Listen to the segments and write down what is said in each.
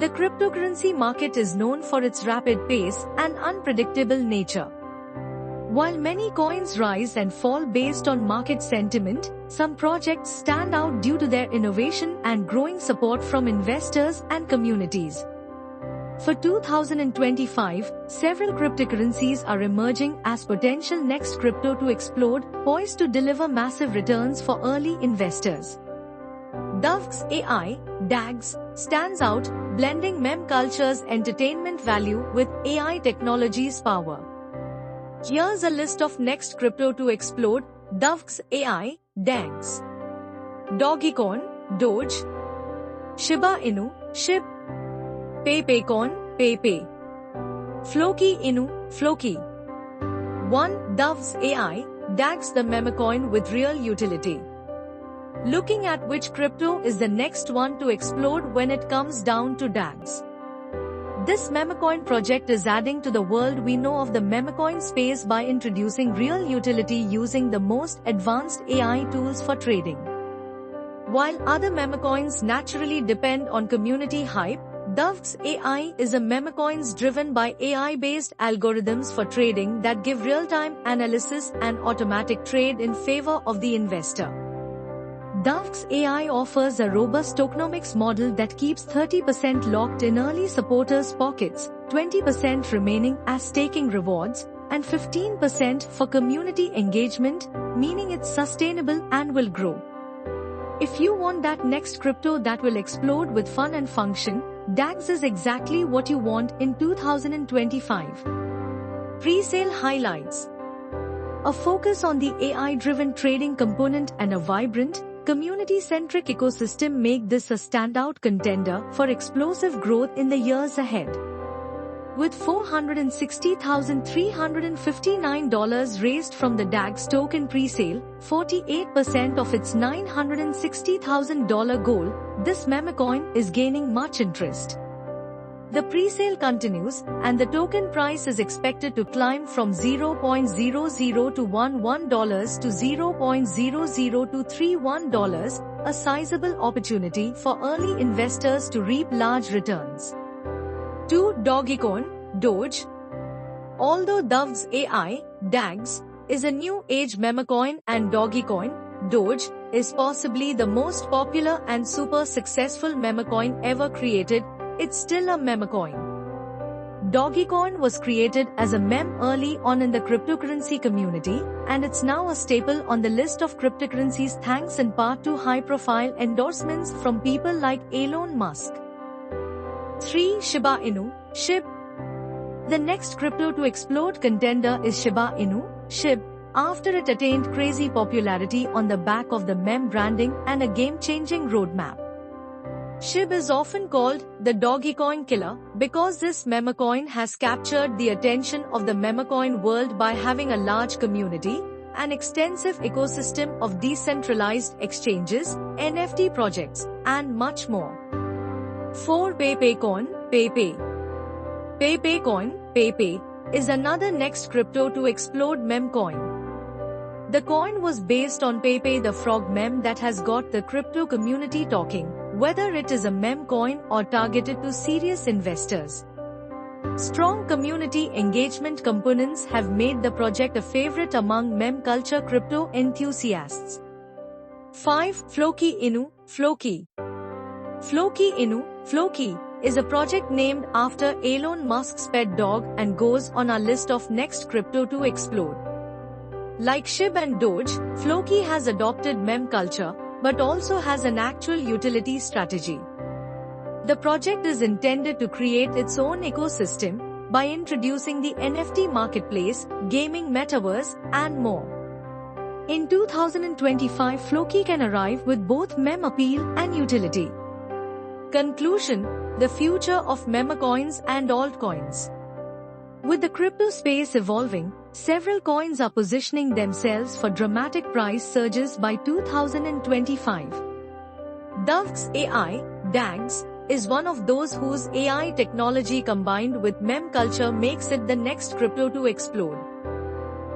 The cryptocurrency market is known for its rapid pace and unpredictable nature. While many coins rise and fall based on market sentiment, some projects stand out due to their innovation and growing support from investors and communities. For 2025, several cryptocurrencies are emerging as potential next crypto to explode, poised to deliver massive returns for early investors. Dovex AI, DAGS, stands out, blending meme culture's entertainment value with AI technology's power. Here's a list of next crypto to explode: Dovex AI, DAGS, Dogecoin, Doge, Shiba Inu, SHIB, PayPayCoin, PayPay, Floki Inu, Floki. 1. Dovex AI, DAGS, the memecoin with real utility. Looking at which crypto is the next one to explode when it comes down to DAGS. This memecoin project is adding to the world we know of the memecoin space by introducing real utility using the most advanced AI tools for trading. While other memecoins naturally depend on community hype, Dovex AI is a memecoin driven by AI-based algorithms for trading that give real-time analysis and automatic trade in favor of the investor. Dovex AI offers a robust tokenomics model that keeps 30% locked in early supporters' pockets, 20% remaining as staking rewards, and 15% for community engagement, meaning it's sustainable and will grow. If you want that next crypto that will explode with fun and function, DAGS is exactly what you want in 2025. Pre-sale highlights. A focus on the AI-driven trading component and a vibrant, community-centric ecosystem make this a standout contender for explosive growth in the years ahead. With $460,359 raised from the DAGS token pre-sale, 48% of its $960,000 goal, this memecoin is gaining much interest. The pre-sale continues, and the token price is expected to climb from $0.00 to $11 to $0.00 to $31, a sizable opportunity for early investors to reap large returns. 2. Dogecoin, Doge. Although Dovex AI, DAGS, is a new age memecoin and Dogecoin, Doge, is possibly the most popular and super successful memecoin ever created, it's still a memecoin. Dogecoin was created as a meme early on in the cryptocurrency community, and it's now a staple on the list of cryptocurrencies thanks in part to high-profile endorsements from people like Elon Musk. 3. Shiba Inu, SHIB. The next crypto to explode contender is Shiba Inu, SHIB, after it attained crazy popularity on the back of the meme branding and a game-changing roadmap. SHIB is often called the Dogecoin killer because this memecoin has captured the attention of the memecoin world by having a large community, an extensive ecosystem of decentralized exchanges, NFT projects, and much more. 4. PayPayCoin, PayPay. PayPayCoin, PayPay, is another next crypto to explode memecoin. The coin was based on PayPay the frog meme that has got the crypto community talking, whether it is a meme coin or targeted to serious investors. Strong community engagement components have made the project a favorite among meme culture crypto enthusiasts. 5. Floki Inu, Floki. Floki Inu, Floki, is a project named after Elon Musk's pet dog and goes on our list of next crypto to explode. Like SHIB and Doge, Floki has adopted meme culture, but also has an actual utility strategy. The project is intended to create its own ecosystem by introducing the NFT marketplace, gaming metaverse, and more. In 2025, Floki can arrive with both meme appeal and utility. Conclusion: the future of memecoins and altcoins. With the crypto space evolving, several coins are positioning themselves for dramatic price surges by 2025. Dovex AI, DAGS, is one of those whose AI technology combined with meme culture makes it the next crypto to explode.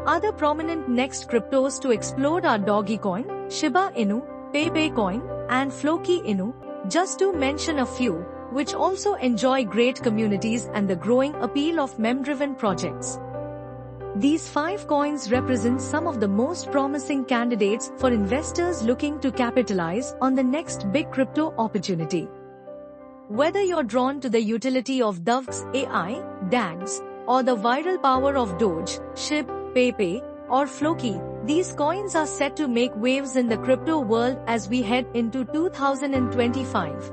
Other prominent next cryptos to explode are Dogecoin, Shiba Inu, PayPayCoin, and Floki Inu, just to mention a few, which also enjoy great communities and the growing appeal of meme-driven projects. These 5 coins represent some of the most promising candidates for investors looking to capitalize on the next big crypto opportunity. Whether you're drawn to the utility of Doge's AI, DAGs, or the viral power of Doge, SHIB, Pepe, or Floki, these coins are set to make waves in the crypto world as we head into 2025.